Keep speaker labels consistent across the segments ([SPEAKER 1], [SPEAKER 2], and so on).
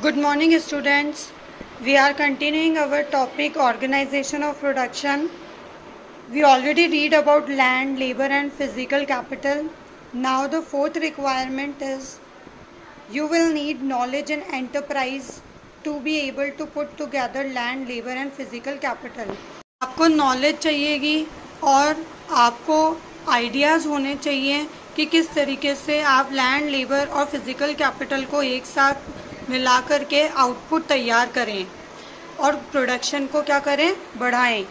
[SPEAKER 1] Good morning, students. We are continuing our topic organization of production. We already read about land, labor and physical capital. Now the fourth requirement is you will need knowledge and enterprise to be able to put together land, labor and physical capital. आपको knowledge चाहिएगी और आपको ideas होने चाहिए कि किस तरीके से आप लैंड, लेबर और फिजिकल कैपिटल को एक साथ मिला करके आउटपुट तैयार करें और प्रोडक्शन को क्या करें, बढ़ाएं.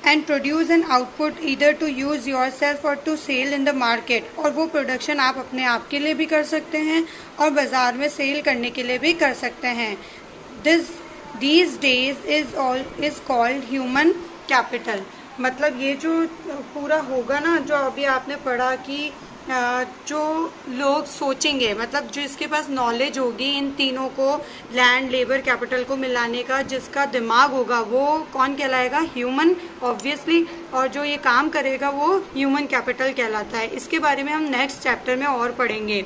[SPEAKER 1] And produce an output either to use yourself or to sell in the market. और वो प्रोडक्शन आप अपने आप के लिए भी कर सकते हैं और बाजार में सेल करने के लिए भी कर सकते हैं. These days is called human capital. मतलब ये जो पूरा होगा ना, जो अभी आपने पढ़ा कि जो लोग सोचेंगे, मतलब जिसके पास नॉलेज होगी इन तीनों को, लैंड, लेबर, कैपिटल को मिलाने का, जिसका दिमाग होगा वो कौन कहलाएगा, ह्यूमन ऑब्वियसली. और जो ये काम करेगा वो ह्यूमन कैपिटल कहलाता है. इसके बारे में हम नेक्स्ट चैप्टर में और पढ़ेंगे.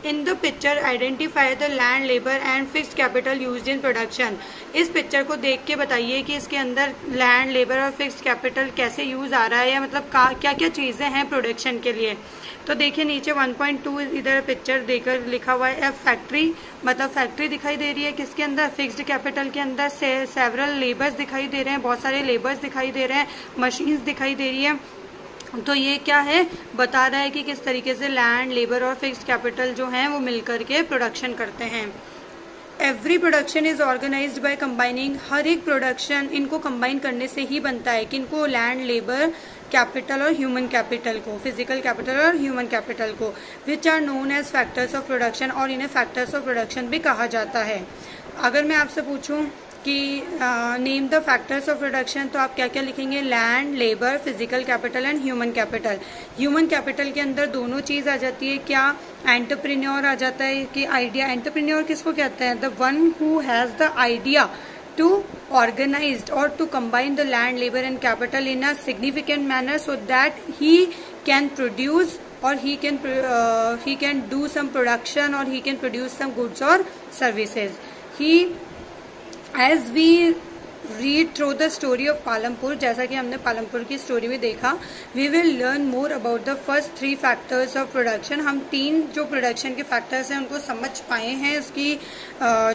[SPEAKER 1] In the picture identify the land, labour and fixed capital used in production. इस पिक्चर को देख के बताइए कि इसके अंदर लैंड, लेबर और फिक्स्ड कैपिटल कैसे यूज आ रहा है, या मतलब क्या क्या चीजें हैं प्रोडक्शन के लिए. तो देखिए नीचे 1.2 इधर पिक्चर देकर लिखा हुआ है फैक्ट्री. मतलब फैक्ट्री दिखाई दे रही है किसके अंदर, फिक्स्ड कैपिटल के अंदर. सेवरल लेबर्स दिखाई दे रहे हैं, बहुत सारे लेबर्स दिखाई दे रहे हैं, मशीन्स दिखाई दे रही है. तो ये क्या है, बता रहा है कि किस तरीके से लैंड, लेबर और फिक्स्ड कैपिटल जो है वो मिलकर के प्रोडक्शन करते हैं. Every production is organised by combining. हर एक प्रोडक्शन इनको कंबाइन करने से ही बनता है कि इनको लैंड, लेबर, कैपिटल और ह्यूमन कैपिटल को, फिजिकल कैपिटल और ह्यूमन कैपिटल को, which are known as factors of production. और इन्हें फैक्टर्स ऑफ प्रोडक्शन भी कहा जाता है. अगर मैं आपसे पूछूं कि name the factors of production, तो आप क्या क्या लिखेंगे, land, labour, physical capital and human capital. Human capital के अंदर दोनों चीज आ जाती है. क्या, एंटरप्रेन्योर आ जाता है कि आइडिया. एंटरप्रेन्योर किसको कहते हैं, the one who has the idea to organize or to combine the land, labor and capital in a significant manner so that he can produce or he can do some production or he can produce some goods or services. As we read through the story of Palampur, जैसा कि हमने पालमपुर की story में देखा, we will learn more about the first 3 factors of production. हम 3 जो production के factors हैं उनको समझ पाए हैं उसकी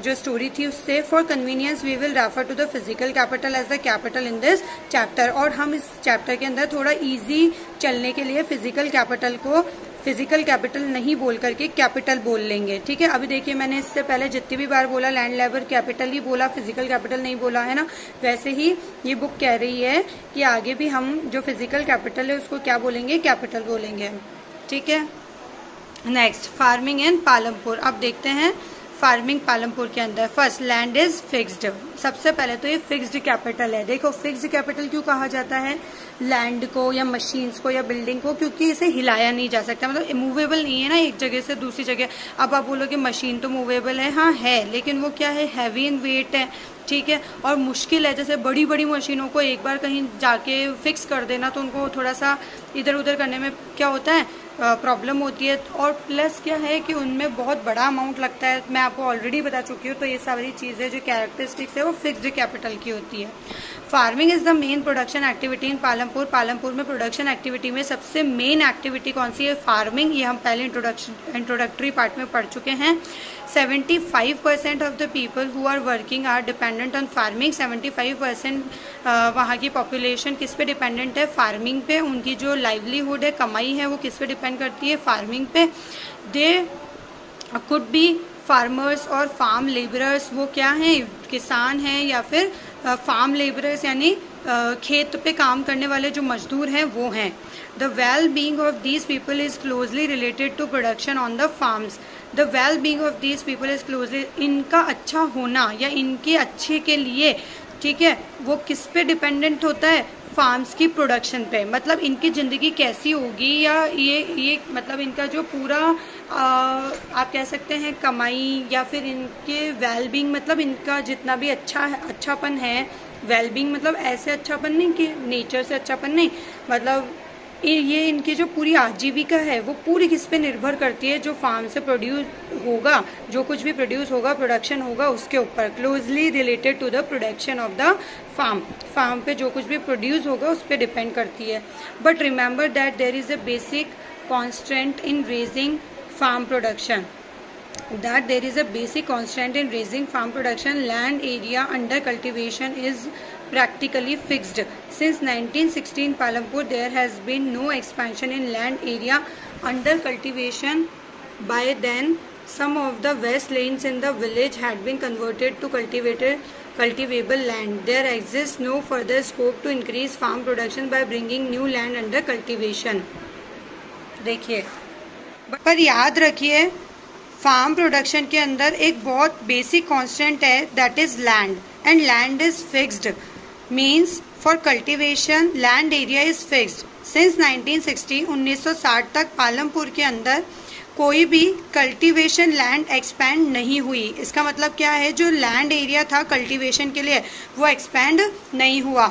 [SPEAKER 1] जो स्टोरी थी उससे. For convenience we will refer to the physical capital as the capital in this chapter. और हम इस चैप्टर के अंदर थोड़ा इजी चलने के लिए फिजिकल कैपिटल को फिजिकल कैपिटल नहीं बोल करके कैपिटल बोल लेंगे. ठीक है. अभी देखिए मैंने इससे पहले जितनी भी बार बोला लैंड, लेबर, कैपिटल ही बोला, फिजिकल कैपिटल नहीं बोला है ना. वैसे ही ये बुक कह रही है कि आगे भी हम जो फिजिकल कैपिटल है उसको क्या बोलेंगे, कैपिटल बोलेंगे. ठीक है. Next, farming in Palampur. अब देखते हैं फार्मिंग पालमपुर के अंदर. First, land is fixed. सबसे पहले तो ये फिक्स्ड कैपिटल है. देखो फिक्स्ड कैपिटल क्यों कहा जाता है लैंड को या मशीन्स को या बिल्डिंग को, क्योंकि इसे हिलाया नहीं जा सकता. मतलब मूवेबल नहीं है ना एक जगह से दूसरी जगह. अब आप बोलो कि मशीन तो मूवेबल है, हाँ है, लेकिन वो क्या है, हैवी इन वेट है. ठीक है. और मुश्किल है. जैसे बड़ी बड़ी मशीनों को एक बार कहीं जाके फिक्स कर देना तो उनको थोड़ा सा इधर उधर करने में क्या होता है, प्रॉब्लम होती है. और प्लस क्या है कि उनमें बहुत बड़ा अमाउंट लगता है. मैं आपको ऑलरेडी बता चुकी हूँ. तो ये सारी चीजें जो कैरेक्टरिस्टिक्स है वो फिक्स्ड कैपिटल की होती है. Farming is the main production activity in Palampur. Palampur में प्रोडक्शन एक्टिविटी में सबसे मेन एक्टिविटी कौन सी है, फार्मिंग. ये हम पहले इंट्रोडक्टरी पार्ट में पढ़ चुके हैं. 75% of the people who are working are dependent on farming. 75% वहाँ की पॉपुलेशन किस पे डिपेंडेंट है, फार्मिंग पे. उनकी जो लाइवलीहुड है, कमाई है, वो किस पे डिपेंड करती है, फार्मिंग पे. दे कुड बी फार्मर्स और फार्म लेबरर्स. वो क्या हैं, किसान हैं या फिर फार्म लेबरर्स यानी खेत पे काम करने वाले जो मजदूर हैं वो हैं. The well being of these people is closely related to production on the farms. The well being of these people is closely, इनका अच्छा होना या इनके अच्छे के लिए, ठीक है, वो किस पे डिपेंडेंट होता है, फार्म्स की प्रोडक्शन पे. मतलब इनकी जिंदगी कैसी होगी या ये मतलब इनका जो पूरा आप कह सकते हैं कमाई या फिर इनके वेलबींग, मतलब इनका जितना भी अच्छापन है. वेलबींग मतलब ऐसे अच्छापन नहीं कि नेचर से अच्छापन नहीं, मतलब ये इनकी जो पूरी आजीविका है वो पूरी किस पे निर्भर करती है, जो फार्म से प्रोड्यूस होगा, जो कुछ भी प्रोड्यूस होगा, प्रोडक्शन होगा, उसके ऊपर closely related to the production of the farm. Farm पे जो कुछ भी प्रोड्यूस होगा उस पर डिपेंड करती है। But remember that there is a basic constant in raising farm production, that there is a basic constant in raising farm production. Land area under cultivation is practically fixed. Since 1916 Palampur, there has been no expansion in land area under cultivation. By then, some of the west lanes in the village had been converted to cultivable land. There exists no further scope to increase farm production by bringing new land under cultivation. देखिए, पर याद रखिए farm production के अंदर एक बहुत basic constant है, that is land, and land is fixed, means for cultivation land area is fixed. Since 1960 तक पालमपुर के अंदर कोई भी कल्टीवेशन लैंड एक्सपैंड नहीं हुई। इसका मतलब क्या है, जो लैंड एरिया था कल्टीवेशन के लिए वो एक्सपैंड नहीं हुआ।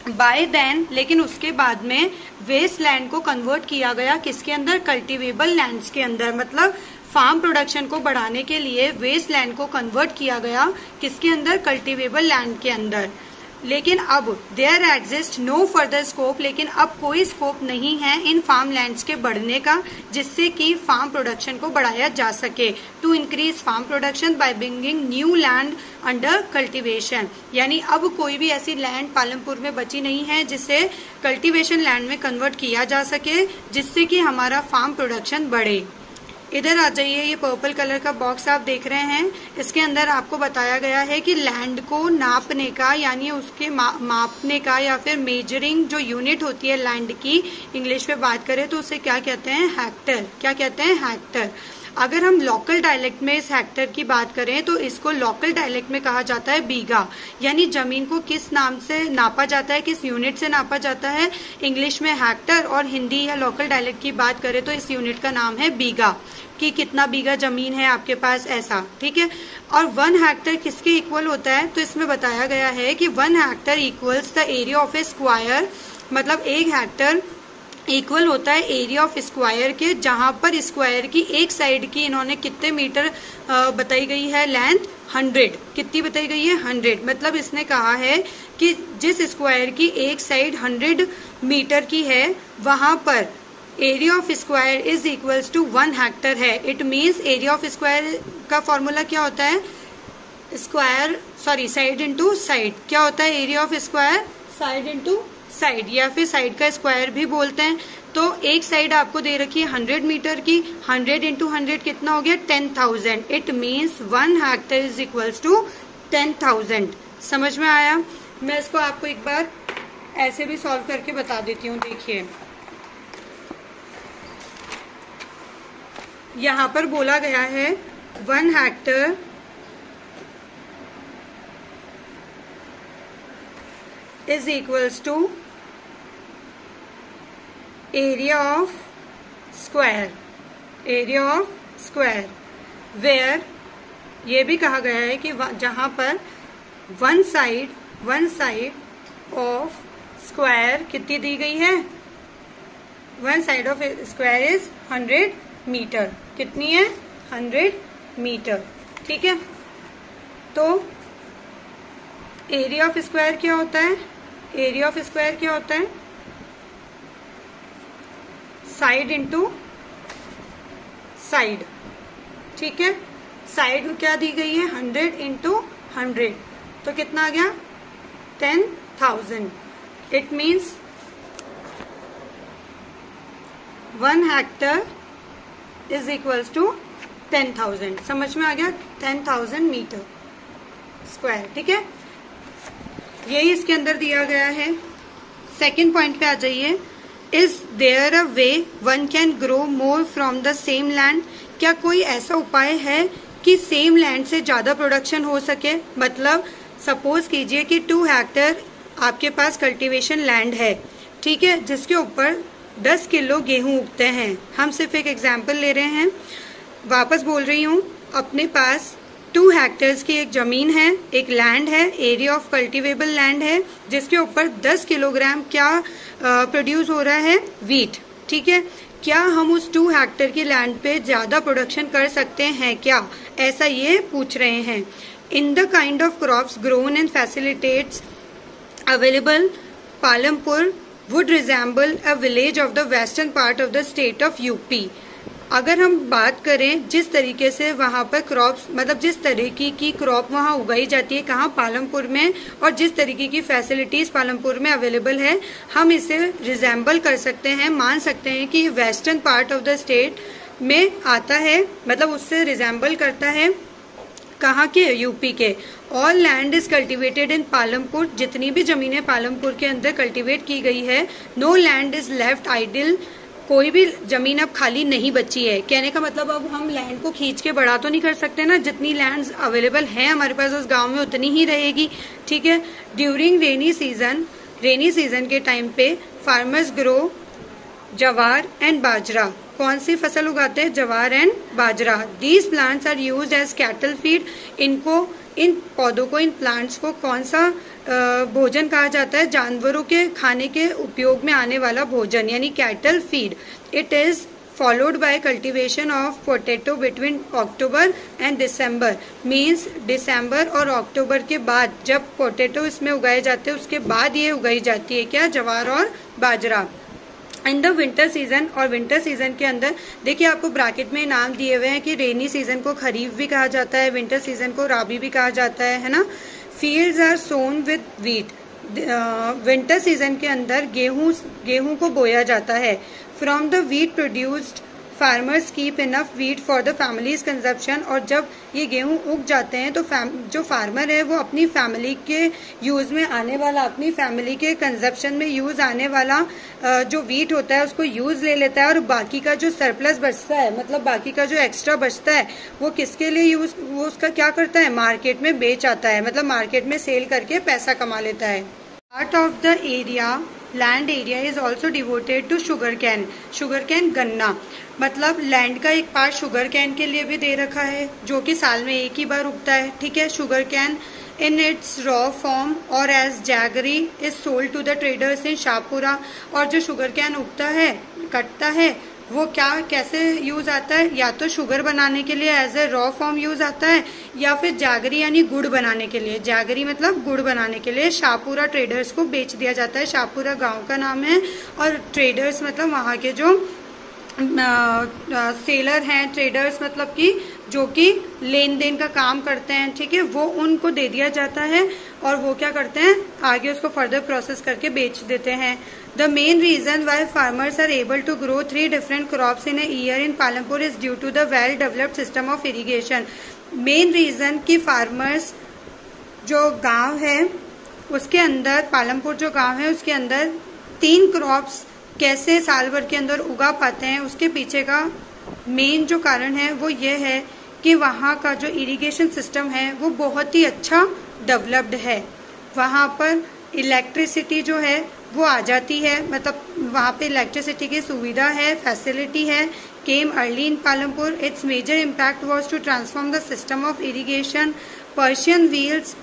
[SPEAKER 1] बाय देन, लेकिन उसके बाद में वेस्ट लैंड को कन्वर्ट किया गया किसके अंदर, कल्टीवेबल लैंड्स के अंदर। मतलब फार्म प्रोडक्शन को बढ़ाने के लिए वेस्ट लैंड को कन्वर्ट किया गया किसके अंदर, कल्टीवेबल लैंड के अंदर। लेकिन अब there exist no further scope, लेकिन अब कोई स्कोप नहीं है इन फार्म लैंड्स के बढ़ने का जिससे कि फार्म प्रोडक्शन को बढ़ाया जा सके। To increase farm production by bringing new land under cultivation, यानी अब कोई भी ऐसी लैंड पालमपुर में बची नहीं है जिसे कल्टीवेशन लैंड में कन्वर्ट किया जा सके, जिससे कि हमारा फार्म प्रोडक्शन बढ़े। इधर आ जाइए, ये पर्पल कलर का बॉक्स आप देख रहे हैं, इसके अंदर आपको बताया गया है कि लैंड को नापने का, यानी उसके मापने का या फिर मेजरिंग जो यूनिट होती है लैंड की, इंग्लिश में बात करें तो उसे क्या कहते हैं, हेक्टर। क्या कहते हैं, हेक्टर। अगर हम लोकल डायलेक्ट में इस हेक्टर की बात करें तो इसको लोकल डायलेक्ट में कहा जाता है बीघा, यानी जमीन को किस नाम से नापा जाता है, किस यूनिट से नापा जाता है, इंग्लिश में हेक्टर, और हिंदी या लोकल डायलेक्ट की बात करें तो इस यूनिट का नाम है बीघा, कि कितना बीघा जमीन है आपके पास, ऐसा, ठीक है। और 1 हेक्टर किसके इक्वल होता है, तो इसमें बताया गया है कि 1 Hector equals the area of A square, मतलब 1 हेक्टर इक्वल होता है एरिया ऑफ स्क्वायर के, जहां पर स्क्वायर की एक साइड की इन्होंने कितने मीटर बताई गई है, लेंथ 100, कितनी बताई गई है, 100। मतलब इसने कहा है कि जिस स्क्वायर की एक साइड 100 मीटर की है वहां पर area of square is equals to 1 hectare है। It means area of square का फॉर्मूला क्या होता है, साइड इंटू साइड। क्या होता है area of square, side into side, या फिर साइड का स्क्वायर भी बोलते हैं। तो एक साइड आपको दे रखी है 100 मीटर की, 100 इंटू 100 कितना हो गया, 10,000। It means 1 hectare is equals to 10,000। समझ में आया। मैं इसको आपको एक बार ऐसे भी सॉल्व करके बता देती हूँ। देखिए, यहाँ पर बोला गया है 1 hectare is equals to area of square, area of square, where ये भी कहा गया है कि जहां पर वन साइड ऑफ स्क्वायर कितनी दी गई है, 1 side of square is 100 metre. कितनी है, 100 मीटर, ठीक है। तो एरिया ऑफ स्क्वायर क्या होता है, एरिया ऑफ स्क्वायर क्या होता है, साइड इंटू साइड, ठीक है। साइड क्या दी गई है, 100 इंटू 100, तो कितना आ गया, 10,000। It means 1 hectare is equals to 10,000। समझ में आ गया, 10,000 मीटर स्क्वायर, ठीक है। यही इसके अंदर दिया गया है। सेकेंड पॉइंट पे आ जाइए, is there a way one can grow more from the same land. क्या कोई ऐसा उपाय है कि सेम लैंड से ज्यादा प्रोडक्शन हो सके। मतलब सपोज कीजिए कि 2 हेक्टर आपके पास कल्टीवेशन लैंड है, ठीक है, जिसके ऊपर 10 किलो गेहूं उगते हैं। हम सिर्फ एक एग्जाम्पल ले रहे हैं, वापस बोल रही हूँ, अपने पास 2 हेक्टेयर्स की एक जमीन है, एक लैंड है, एरिया ऑफ कल्टीवेबल लैंड है, जिसके ऊपर 10 किलोग्राम क्या प्रोड्यूस हो रहा है, वीट। ठीक है, क्या हम उस 2 हेक्टेयर की लैंड पे ज्यादा प्रोडक्शन कर सकते हैं क्या, ऐसा ये पूछ रहे हैं। In the kind of crops grown and facilitates available, Palampur would resemble a village of the western part of the state of UP. अगर हम बात करें जिस तरीके से वहाँ पर क्रॉप्स, मतलब जिस तरीके की क्रॉप वहाँ उगाई जाती है, कहाँ, पालमपुर में, और जिस तरीके की फैसिलिटीज पालमपुर में अवेलेबल है, हम इसे रिजेंबल कर सकते हैं, मान सकते हैं कि western part of the state में आता है, मतलब उससे रिजेंबल करता है। कहाँ के, यूपी के। All land is cultivated in Palampur, जितनी भी जमीनें पालमपुर के अंदर कल्टिवेट की गई है। No land is left idle, कोई भी जमीन अब खाली नहीं बची है। कहने का मतलब अब हम लैंड को खींच के बड़ा तो नहीं कर सकते ना, जितनी लैंड्स अवेलेबल हैं हमारे पास उस गांव में उतनी ही रहेगी। ठीक है, ड्यूरिंग रेनी सीजन के टाइम पे farmers grow jowar and bajra. कौन सी फसल उगाते हैं, jowar and bajra. These plants are used as cattle feed. इनको, इन पौधों को, इन प्लांट्स को कौन सा भोजन कहा जाता है, जानवरों के खाने के उपयोग में आने वाला भोजन, यानी cattle feed. It is followed by cultivation of potato between October and December. Means दिसंबर और अक्टूबर के बाद जब पोटैटो इसमें उगाए जाते हैं, उसके बाद ये उगाई जाती है क्या, जवार और बाजरा। इन द विंटर सीजन, और विंटर सीजन के अंदर देखिए आपको ब्रैकेट में नाम दिए हुए हैं कि रेनी सीजन को खरीफ भी कहा जाता है, विंटर सीजन को राबी भी कहा जाता है ना। Fields are sown with wheat. Winter season के अंदर गेहूं को बोया जाता है। From the wheat produced farmers keep enough wheat for the families consumption. और जब ये गेहूं उग जाते हैं तो जो फार्मर है वो अपनी फैमिली के यूज में आने वाला, अपनी फैमिली के कंजप्शन में यूज आने वाला जो वीट होता है उसको यूज ले लेता है, और बाकी का जो सरप्लस बचता है, मतलब बाकी का जो एक्स्ट्रा बचता है, वो किसके लिए यूज, वो उसका क्या करता है, मार्केट में बेच आता है, मतलब मार्केट में सेल करके पैसा कमा लेता है। Part of the area, land area is also devoted to sugar cane. Sugar cane, गन्ना, मतलब लैंड का एक पार्ट शुगर कैन के लिए भी दे रखा है, जो कि साल में एक ही बार उगता है। ठीक है, sugar cane in its raw form और as jaggery is sold to the traders in Shahpura. और जो शुगर कैन उगता है, कटता है, वो क्या, कैसे यूज आता है, या तो शुगर बनाने के लिए as a raw form use आता है, या फिर जागरी यानी गुड़ बनाने के लिए, जागरी मतलब गुड़ बनाने के लिए शाहपुरा ट्रेडर्स को बेच दिया जाता है। शाहपुरा गांव का नाम है, और ट्रेडर्स मतलब वहाँ के जो सेलर हैं, ट्रेडर्स मतलब कि जो कि लेन देन का काम करते हैं, ठीक है, वो उनको दे दिया जाता है, और वो क्या करते हैं, आगे उसको फर्दर प्रोसेस करके बेच देते हैं। The main reason why farmers are able to grow 3 different crops in a year in Palampur is due to the well developed system of irrigation. Main reason कि फार्मर्स, जो गांव है उसके अंदर, पालमपुर जो गांव है उसके अंदर 3 क्रॉप्स कैसे साल भर के अंदर उगा पाते हैं, उसके पीछे का मेन जो कारण है वो ये है कि वहाँ का जो इरिगेशन सिस्टम है वो बहुत ही अच्छा डेवलप्ड है। वहाँ पर इलेक्ट्रिसिटी जो है वो आ जाती है, मतलब वहाँ पे इलेक्ट्रिसिटी की सुविधा है, फैसिलिटी है। Came early in Palampur, its major impact was to transform the system of irrigation. Persian wheels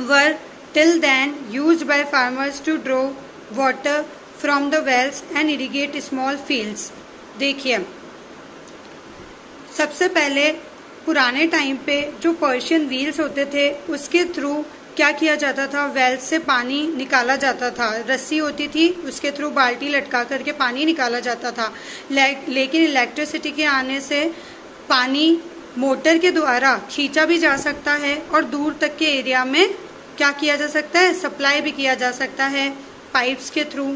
[SPEAKER 1] were till then used by farmers to draw water from the wells and irrigate small fields. देखिए, सबसे पहले पुराने time पे जो Persian wheels होते थे उसके through क्या किया जाता था, वेल्स से पानी निकाला जाता था, रस्सी होती थी उसके थ्रू बाल्टी लटका करके पानी निकाला जाता था। लेकिन इलेक्ट्रिसिटी के आने से पानी मोटर के द्वारा खींचा भी जा सकता है, और दूर तक के एरिया में क्या किया जा सकता है, सप्लाई भी किया जा सकता है पाइप्स के through.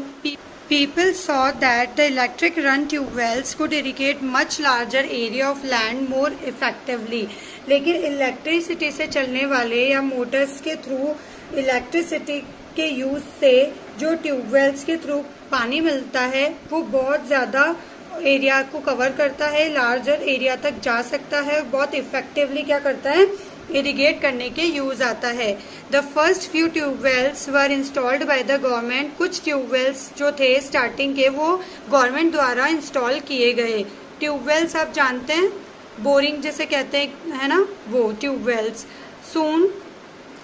[SPEAKER 1] People saw that the electric run tube wells could irrigate much larger area of land more effectively। लेकिन इलेक्ट्रिसिटी से चलने वाले या मोटर्स के थ्रू इलेक्ट्रिसिटी के यूज से जो ट्यूबवेल्स के थ्रू पानी मिलता है वो बहुत ज्यादा एरिया को कवर करता है, लार्जर एरिया तक जा सकता है, बहुत इफेक्टिवली क्या करता है, इरिगेट करने के यूज आता है। The first few tube wells were installed by the government. कुछ ट्यूबवेल्स जो थे स्टार्टिंग के वो गवर्नमेंट द्वारा इंस्टॉल किए गए। ट्यूबवेल्स आप जानते हैं बोरिंग जैसे कहते हैं, है ना, वो tube wells. Soon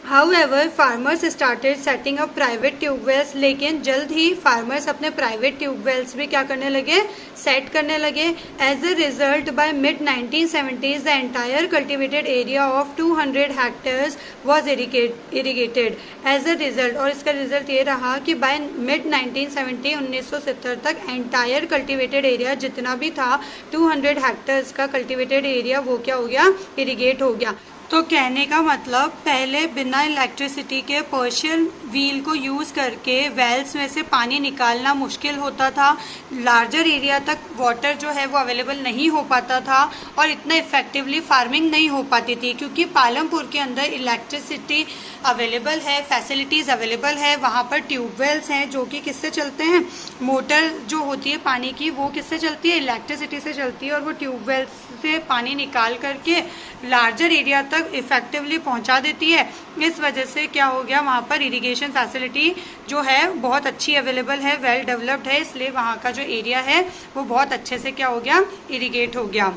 [SPEAKER 1] However, farmers started setting up private tube-wells, लेकिन जल्द ही फार्मर्स अपने प्राइवेट ट्यूबवेल्स भी क्या करने लगे, सेट करने लगे। As a result by mid 1970s the entire cultivated area of 200 hectares was irrigated. As a result, और इसका रिजल्ट ये रहा कि बाय मिड 1970 1970 तक एंटायर कल्टिवेटेड एरिया जितना भी था 200 हेक्टेयर्स का कल्टिवेटेड एरिया वो क्या हो गया, इरिगेट हो गया। तो कहने का मतलब पहले बिना इलेक्ट्रिसिटी के पर्शियन व्हील को यूज़ करके वेल्स में से पानी निकालना मुश्किल होता था, लार्जर एरिया तक वाटर जो है वो अवेलेबल नहीं हो पाता था और इतना इफेक्टिवली फार्मिंग नहीं हो पाती थी, क्योंकि पालमपुर के अंदर इलेक्ट्रिसिटी अवेलेबल है, फैसिलिटीज़ अवेलेबल है, वहाँ पर ट्यूबवेल्स हैं जो कि किससे चलते हैं, मोटर जो होती है पानी की वो किससे चलती है, इलेक्ट्रिसिटी से चलती है, और वो ट्यूबवेल्स से पानी निकाल करके लार्जर एरिया तक इफेक्टिवली पहुंचा देती है। इस वजह से क्या हो गया, वहाँ पर इरिगेशन फैसिलिटी जो है बहुत अच्छी अवेलेबल है, वेल डेवलप्ड है, इसलिए वहाँ का जो एरिया है वो बहुत अच्छे से क्या हो गया, इरिगेट हो गया।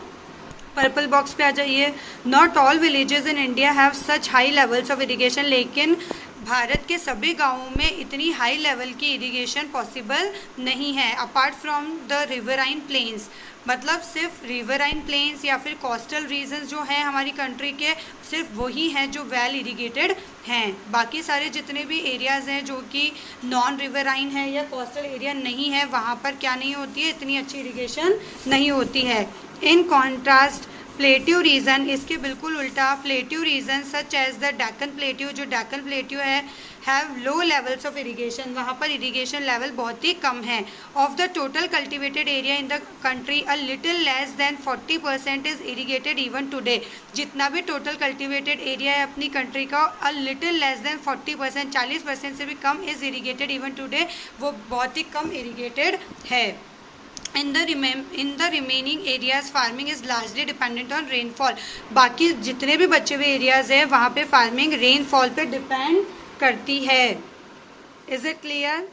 [SPEAKER 1] पर्पल बॉक्स पे आ जाइए। Not all villages in India have such high levels of irrigation, लेकिन भारत के सभी गांवों में इतनी हाई लेवल की इरिगेशन पॉसिबल नहीं है। Apart from the riverine plains, मतलब सिर्फ रिवराइन प्लेन्स या फिर कोस्टल रीजन्स जो हैं हमारी कंट्री के, सिर्फ वही हैं जो वेल इरिगेटेड हैं। बाकी सारे जितने भी एरियाज़ हैं जो कि नॉन रिवराइन है या कोस्टल एरिया नहीं है, वहाँ पर क्या नहीं होती है, इतनी अच्छी इरिगेशन नहीं होती है। इन कॉन्ट्रास्ट प्लेट्यू रीजन, इसके बिल्कुल उल्टा plateau region such as the Deccan plateau, जो डेक्कन प्लेट्यू है, have low levels of irrigation, वहाँ पर इरिगेशन लेवल बहुत ही कम है। Of the total cultivated area in the country a little less than 40% is irrigated even today, जितना भी टोटल कल्टिवेटेड एरिया है अपनी कंट्री का, अ लिटिल लेस देन 40%, 40% से भी come is irrigated even today, वो बहुत ही कम इरिगेटेड है। In the remaining areas farming is largely dependent on rainfall, बाकी जितने भी बचे हुए एरियाज हैं वहाँ पे फार्मिंग रेनफॉल पे डिपेंड करती है। Is it clear?